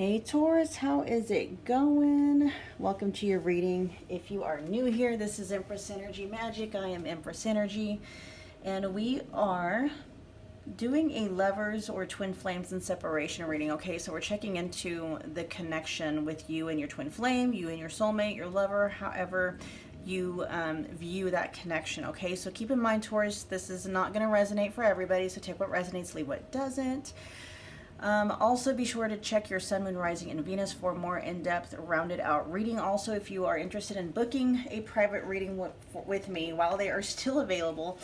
Hey Taurus, how is it going? Welcome to your reading. If you are new here, this is Empress Energy Magic. I am Empress Energy, and we are doing a lovers or twin flames and separation reading. Okay, so we're checking into the connection with you and your twin flame, you and your soulmate, your lover, however you view that connection. Okay, so keep in mind, Taurus, this is not going to resonate for everybody, so take what resonates, leave what doesn't. Also, be sure to check your Sun, Moon, Rising, and Venus for more in-depth, rounded-out reading. Also, if you are interested in booking a private reading with me while they are still available,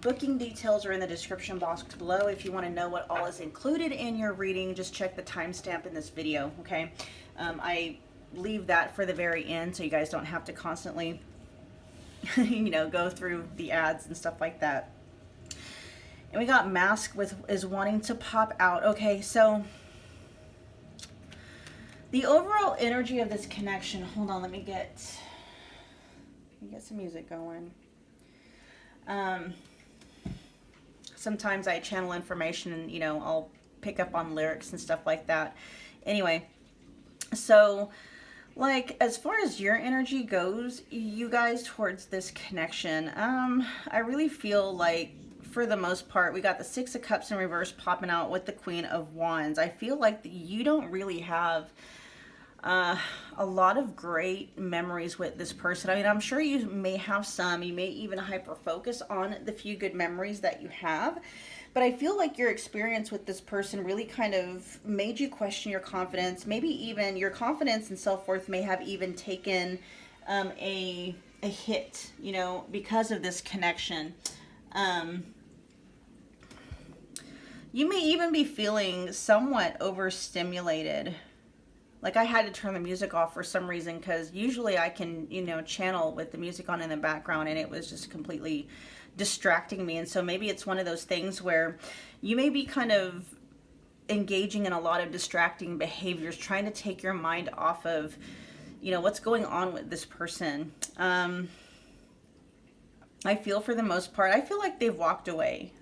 booking details are in the description box below. If you want to know what all is included in your reading, just check the timestamp in this video, okay? I leave that for the very end so you guys don't have to constantly, go through the ads and stuff like that. And we got mask is wanting to pop out. Okay, so the overall energy of this connection, hold on, let me get some music going. Sometimes I channel information and, I'll pick up on lyrics and stuff like that. Anyway, so like as far as your energy goes, you guys towards this connection, I really feel like for the most part, we got the Six of Cups in reverse popping out with the Queen of Wands. I feel like you don't really have a lot of great memories with this person. I mean, I'm sure you may have some. You may even hyper-focus on the few good memories that you have. But I feel like your experience with this person really kind of made you question your confidence. Maybe even your confidence and self-worth may have even taken a hit, because of this connection. You may even be feeling somewhat overstimulated. Like I had to turn the music off for some reason because usually I can, channel with the music on in the background and it was just completely distracting me. And so maybe it's one of those things where you may be kind of engaging in a lot of distracting behaviors, trying to take your mind off of, what's going on with this person. I feel for the most part, I feel like they've walked away.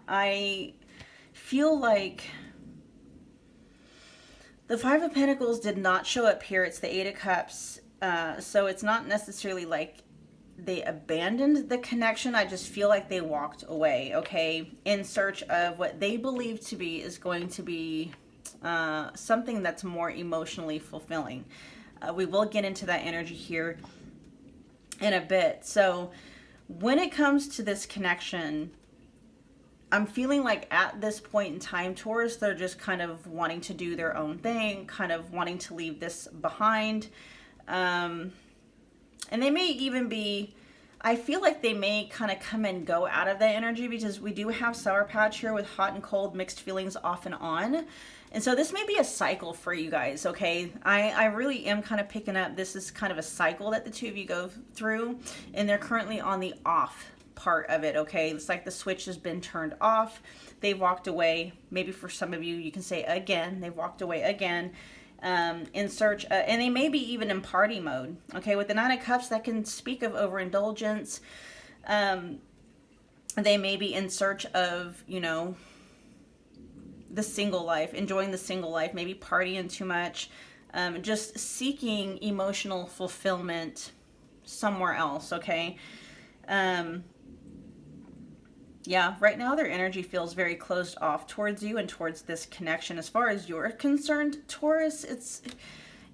I feel like the Five of Pentacles did not show up here. It's the Eight of Cups. So it's not necessarily like they abandoned the connection. I just feel like they walked away, okay, in search of what they believe to be is going to be something that's more emotionally fulfilling. We will get into that energy here in a bit. So when it comes to this connection, I'm feeling like at this point in time, Taurus, they're just kind of wanting to do their own thing, kind of wanting to leave this behind. And they may even be, I feel like they may kind of come and go out of that energy because we do have Sour Patch here with hot and cold, mixed feelings off and on. And so this may be a cycle for you guys, okay? I really am kind of picking up, this is kind of a cycle that the two of you go through, and they're currently on the off part of it, okay? It's like the switch has been turned off. They've walked away. Maybe for some of you, you can say again, they've walked away again in search, and they may be even in party mode, okay? With the Nine of Cups, that can speak of overindulgence. They may be in search of, the single life, enjoying the single life, maybe partying too much, just seeking emotional fulfillment somewhere else, okay? Yeah, right now their energy feels very closed off towards you and towards this connection. As far as you're concerned, Taurus,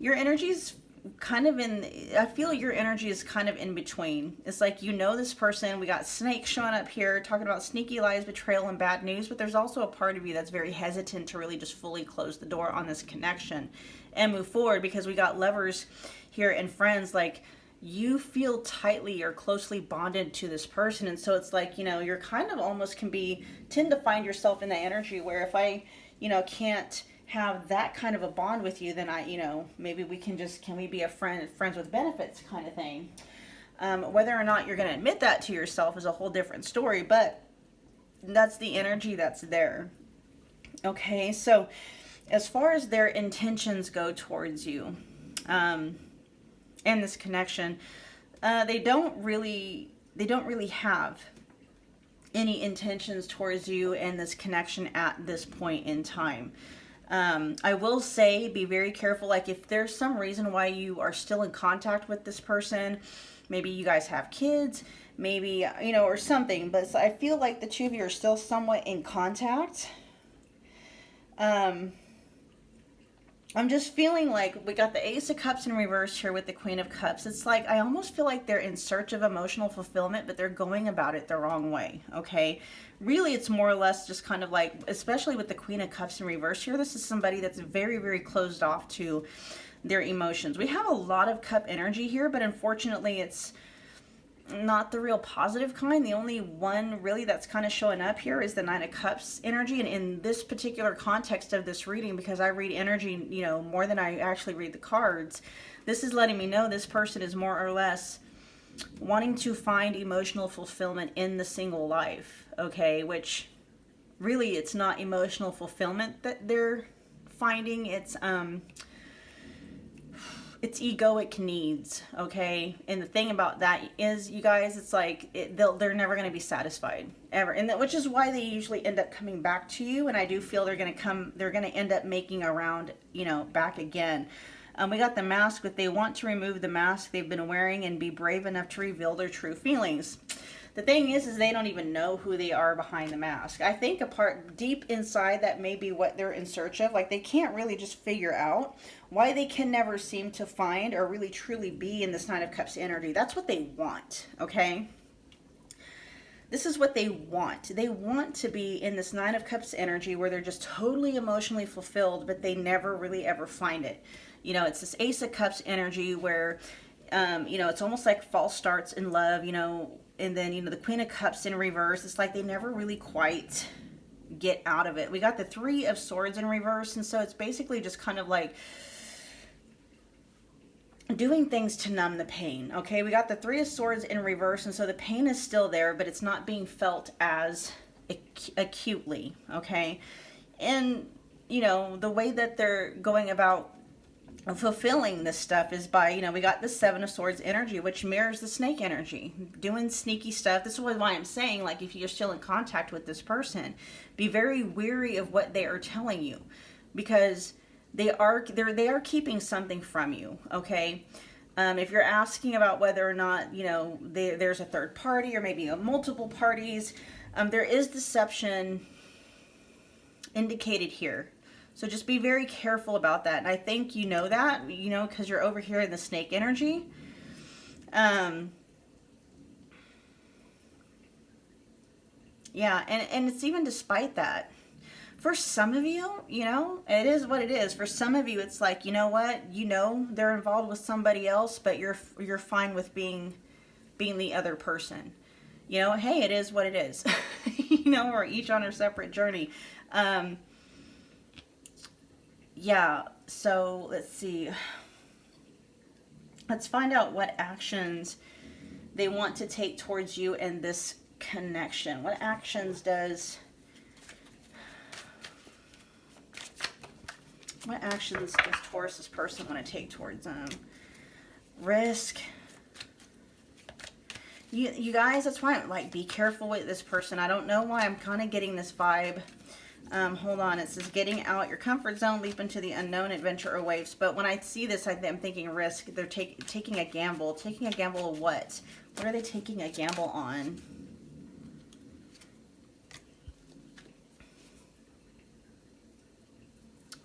your energy's kind of I feel your energy is kind of in between. It's like, this person, we got Snake showing up here, talking about sneaky lies, betrayal, and bad news, but there's also a part of you that's very hesitant to really just fully close the door on this connection and move forward, because we got Lovers here and Friends, like, you feel tightly or closely bonded to this person. And so it's like, you're kind of almost tend to find yourself in the energy where if I, can't have that kind of a bond with you, then maybe can we be friends with benefits kind of thing. Whether or not you're going to admit that to yourself is a whole different story, but that's the energy that's there. Okay. So as far as their intentions go towards you, and this connection, they don't really have any intentions towards you and this connection at this point in time. I will say, be very careful. Like, if there's some reason why you are still in contact with this person, maybe you guys have kids, maybe, you know, or something, but I feel like the two of you are still somewhat in contact. I'm just feeling like we got the Ace of Cups in reverse here with the Queen of Cups. It's like, I almost feel like they're in search of emotional fulfillment, but they're going about it the wrong way, okay? Really, it's more or less just kind of like, especially with the Queen of Cups in reverse here, this is somebody that's very, very closed off to their emotions. We have a lot of cup energy here, but unfortunately, it's not the real positive kind. The only one really that's kind of showing up here is the Nine of Cups energy. And in this particular context of this reading, because I read energy, you know, more than I actually read the cards, this is letting me know this person is more or less wanting to find emotional fulfillment in the single life, okay? Which really, it's not emotional fulfillment that they're finding. It's egoic needs, okay? And the thing about that is, you guys, it's like they're never going to be satisfied ever, and which is why they usually end up coming back to you. And I do feel they're going to end up making a round, you know, back again. We got the Mask, but they want to remove the mask they've been wearing and be brave enough to reveal their true feelings. The thing is they don't even know who they are behind the mask. I think a part deep inside that may be what they're in search of. Like, they can't really just figure out why they can never seem to find or really truly be in this Nine of Cups energy. That's what they want, okay? This is what they want. They want to be in this Nine of Cups energy where they're just totally emotionally fulfilled, but they never really ever find it. You know, it's this Ace of Cups energy where, you know, it's almost like false starts in love, you know, and then, you know, the Queen of Cups in reverse. It's like they never really quite get out of it. We got the Three of Swords in reverse, and so it's basically just kind of like doing things to numb the pain, okay? We got the Three of Swords in reverse, and so the pain is still there, but it's not being felt as acutely, okay? And, you know, the way that they're going about fulfilling this stuff is by, you know, we got the Seven of Swords energy, which mirrors the snake energy, doing sneaky stuff. This is why I'm saying, like, if you're still in contact with this person, be very wary of what they are telling you, because they are keeping something from you, okay? If you're asking about whether or not, you know, there's a third party or maybe multiple parties, there is deception indicated here. So just be very careful about that. And I think you know that, you know, because you're over here in the snake energy. Yeah, and it's even despite that. For some of you, you know, it is what it is. For some of you, it's like, you know what? You know they're involved with somebody else, but you're fine with being the other person. You know, hey, it is what it is. You know, we're each on our separate journey. Yeah, so let's see. Let's find out what actions they want to take towards you in this connection. What actions does Taurus's person want to take towards them? Risk. You guys, that's why I'm like, be careful with this person. I don't know why I'm kind of getting this vibe. Hold on, it says getting out your comfort zone, leap into the unknown, adventure or waves. But when I see this, I'm thinking risk. They're taking a gamble. Taking a gamble of what? What are they taking a gamble on?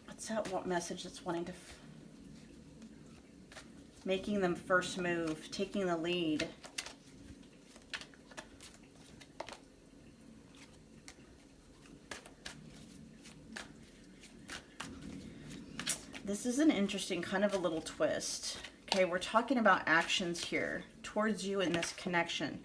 What's that? What message that's wanting to... making them first move, taking the lead. This is an interesting kind of a little twist. Okay, we're talking about actions here towards you in this connection.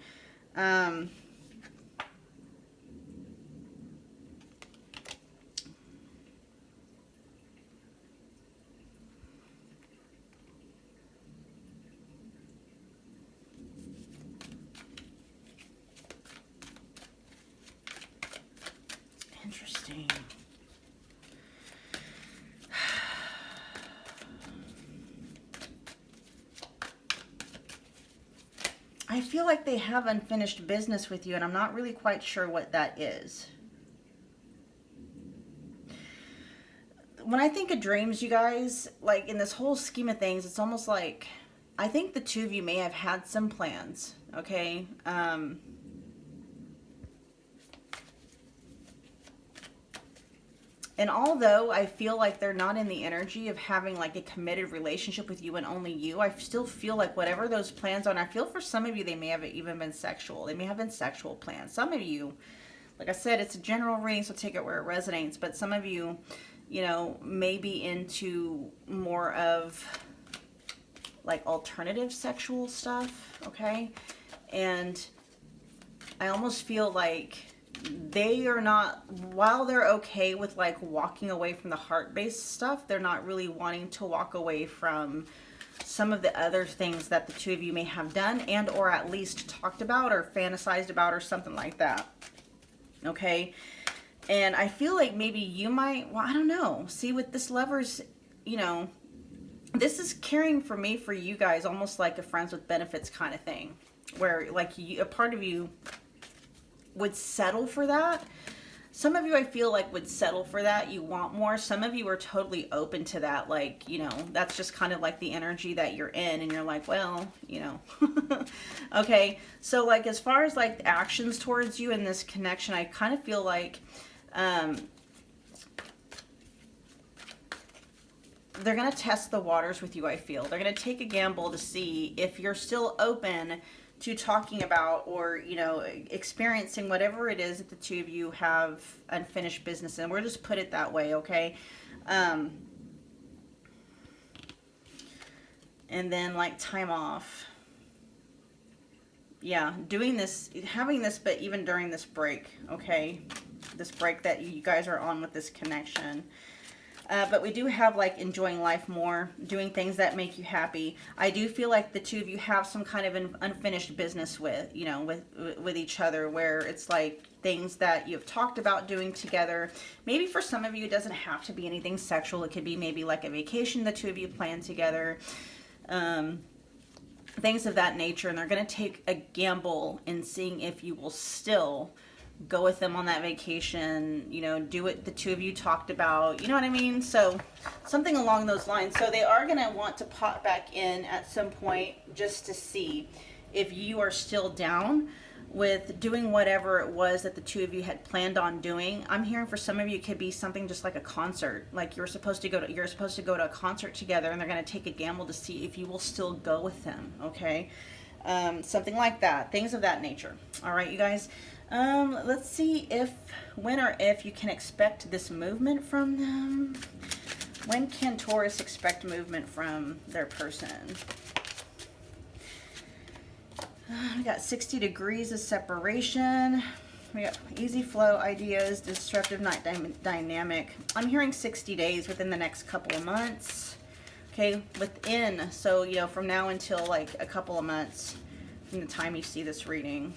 Interesting. I feel like they have unfinished business with you, and I'm not really quite sure what that is. when I think of dreams, you guys, like in this whole scheme of things, it's almost like I think the two of you may have had some plans, okay? And although I feel like they're not in the energy of having like a committed relationship with you and only you, I still feel like whatever those plans are, and I feel for some of you, they may have even been sexual. They may have been sexual plans. Some of you, like I said, it's a general reading, so take it where it resonates. But some of you, you know, may be into more of like alternative sexual stuff, okay? And I almost feel like they are not, while they're okay with like walking away from the heart-based stuff, they're not really wanting to walk away from some of the other things that the two of you may have done and or at least talked about or fantasized about or something like that. Okay? And I feel like maybe you might, well, I don't know. See, with this Lovers, you know, this is carrying for me, for you guys, almost like a friends with benefits kind of thing, where like a part of you would settle for that. Some of you, I feel like, would settle for that. You want more. Some of you are totally open to that. Like, you know, that's just kind of like the energy that you're in, and you're like, well, you know. Okay, so like as far as like actions towards you in this connection, I kind of feel like they're going to test the waters with you, I feel. They're going to take a gamble to see if you're still open to talking about or, you know, experiencing whatever it is that the two of you have unfinished business in. We'll just put it that way, okay? And then, like, time off. Yeah, doing this, having this, but even during this break, okay? This break that you guys are on with this connection. But we do have like enjoying life more, doing things that make you happy. I do feel like the two of you have some kind of unfinished business with, you know, with each other, where it's like things that you've talked about doing together. Maybe for some of you, it doesn't have to be anything sexual. It could be maybe like a vacation the two of you plan together, things of that nature. And they're going to take a gamble in seeing if you will still go with them on that vacation, you know, do what the two of you talked about, you know what I mean? So something along those lines. So they are going to want to pop back in at some point just to see if you are still down with doing whatever it was that the two of you had planned on doing. I'm hearing for some of you it could be something just like a concert, like you're supposed to go to a concert together, and they're going to take a gamble to see if you will still go with them, okay? Something like that, things of that nature. All right, you guys. Let's see when or if you can expect this movement from them. When can Taurus expect movement from their person? We got 60 degrees of separation. We got easy flow ideas, disruptive night dynamic. I'm hearing 60 days within the next couple of months. Okay, within, so, you know, from now until like a couple of months from the time you see this reading.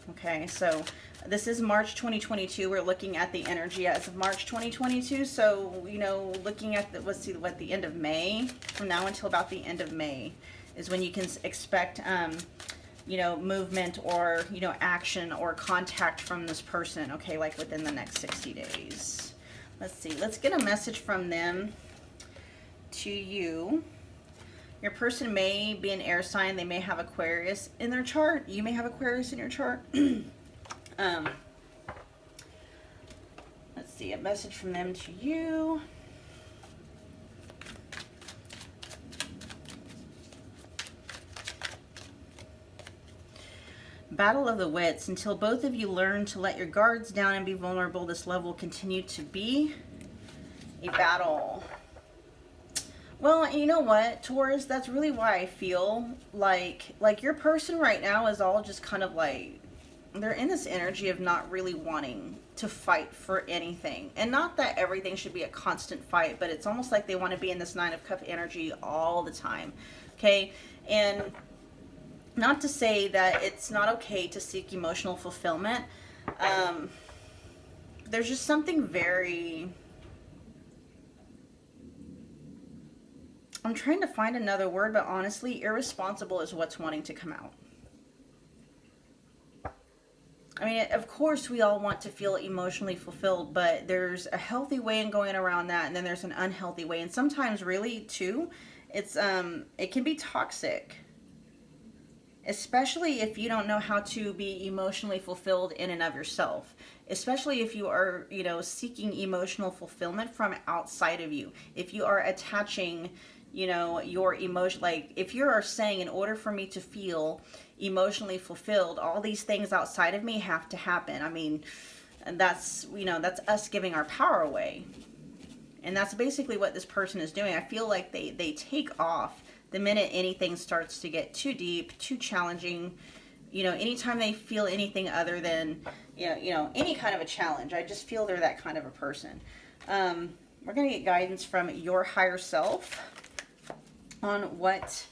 Okay, so this is March 2022. We're looking at the energy as of March 2022. So, you know, looking at the, let's see, what, the end of May, from now until about the end of May is when you can expect, you know, movement or, you know, action or contact from this person, okay, like within the next 60 days. Let's see, let's get a message from them to you. Your person may be an air sign. They may have Aquarius in their chart. You may have Aquarius in your chart. Let's see, a message from them to you. Battle of the Wits. Until both of you learn to let your guards down and be vulnerable, this love will continue to be a battle. Well, you know what, Taurus, that's really why I feel like your person right now is all just kind of like, they're in this energy of not really wanting to fight for anything. And not that everything should be a constant fight, but it's almost like they want to be in this Nine of Cups energy all the time. Okay? And not to say that it's not okay to seek emotional fulfillment. There's just something very... I'm trying to find another word, but honestly, irresponsible is what's wanting to come out. I mean, of course, we all want to feel emotionally fulfilled, but there's a healthy way in going around that, and then there's an unhealthy way. And sometimes, really, too, it can be toxic, especially if you don't know how to be emotionally fulfilled in and of yourself. Especially if you are, seeking emotional fulfillment from outside of you. If you are attaching, your emotion, like if you are saying, in order for me to feel emotionally fulfilled, all these things outside of me have to happen. I mean, that's us giving our power away. And that's basically what this person is doing. I feel like they take off the minute anything starts to get too deep, too challenging. Anytime they feel anything other than, any kind of a challenge, I just feel they're that kind of a person. We're going to get guidance from your higher self on what,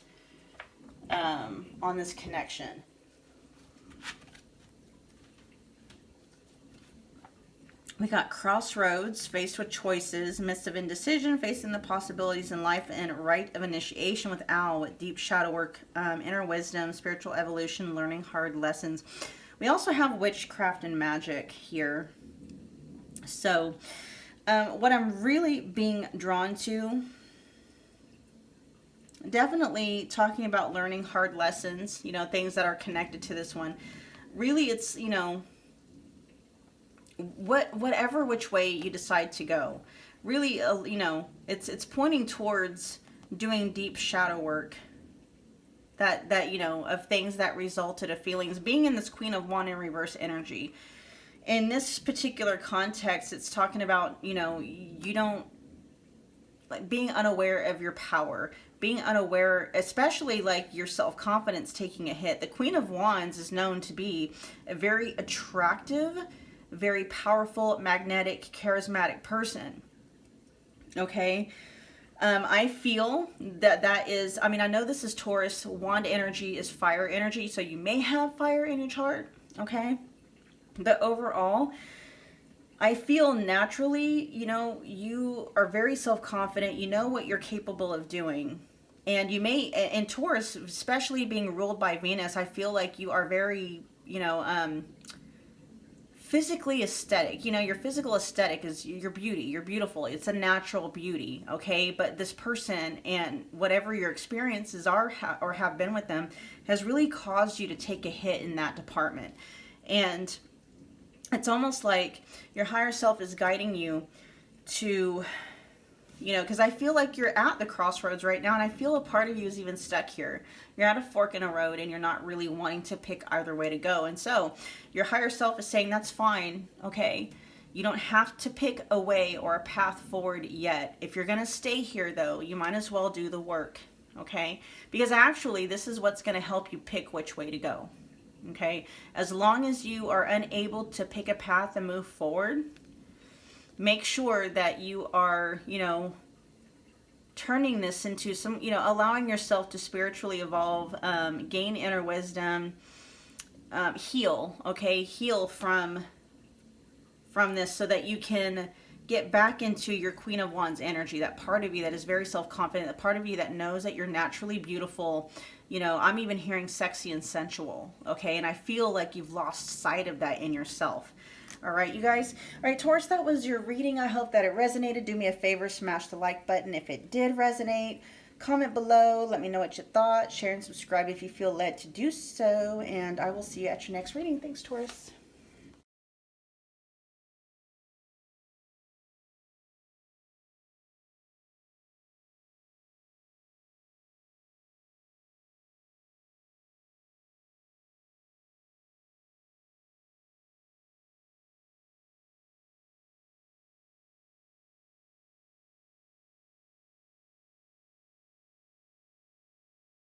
on this connection. We got crossroads, faced with choices, midst of indecision, facing the possibilities in life, and rite of initiation with owl, with deep shadow work, inner wisdom, spiritual evolution, learning hard lessons. We also have witchcraft and magic here. So what I'm really being drawn to, definitely talking about learning hard lessons, things that are connected to this one. Really, it's, whatever which way you decide to go, really, it's pointing towards doing deep shadow work, that of things that resulted of feelings, being in this Queen of Wands in reverse energy. In this particular context, it's talking about, you don't, like, being unaware of your power, being unaware, especially like your self-confidence taking a hit. The Queen of Wands is known to be a very attractive, very powerful, magnetic, charismatic person. Okay. I feel that is, I know this is Taurus. Wand energy is fire energy, so you may have fire in your chart. Okay. But overall, I feel naturally, you are very self-confident. You know what you're capable of doing. And you may, in Taurus, especially being ruled by Venus, I feel like you are very, physically aesthetic. Your physical aesthetic is your beauty. You're beautiful. It's a natural beauty, okay? But this person and whatever your experiences are or have been with them has really caused you to take a hit in that department. And it's almost like your higher self is guiding you to, because I feel like you're at the crossroads right now, and I feel a part of you is even stuck here. You're at a fork in a road, and you're not really wanting to pick either way to go. And so your higher self is saying, that's fine, okay? You don't have to pick a way or a path forward yet. If you're going to stay here, though, you might as well do the work, okay? Because actually, this is what's going to help you pick which way to go, okay? As long as you are unable to pick a path and move forward, make sure that you are, turning this into some, allowing yourself to spiritually evolve, gain inner wisdom, heal, okay? Heal from this so that you can get back into your Queen of Wands energy, that part of you that is very self-confident, that part of you that knows that you're naturally beautiful. I'm even hearing sexy and sensual, okay? And I feel like you've lost sight of that in yourself. All right, you guys. All right, Taurus, that was your reading. I hope that it resonated. Do me a favor, smash the like button if it did resonate. Comment below. Let me know what you thought. Share and subscribe if you feel led to do so. And I will see you at your next reading. Thanks, Taurus.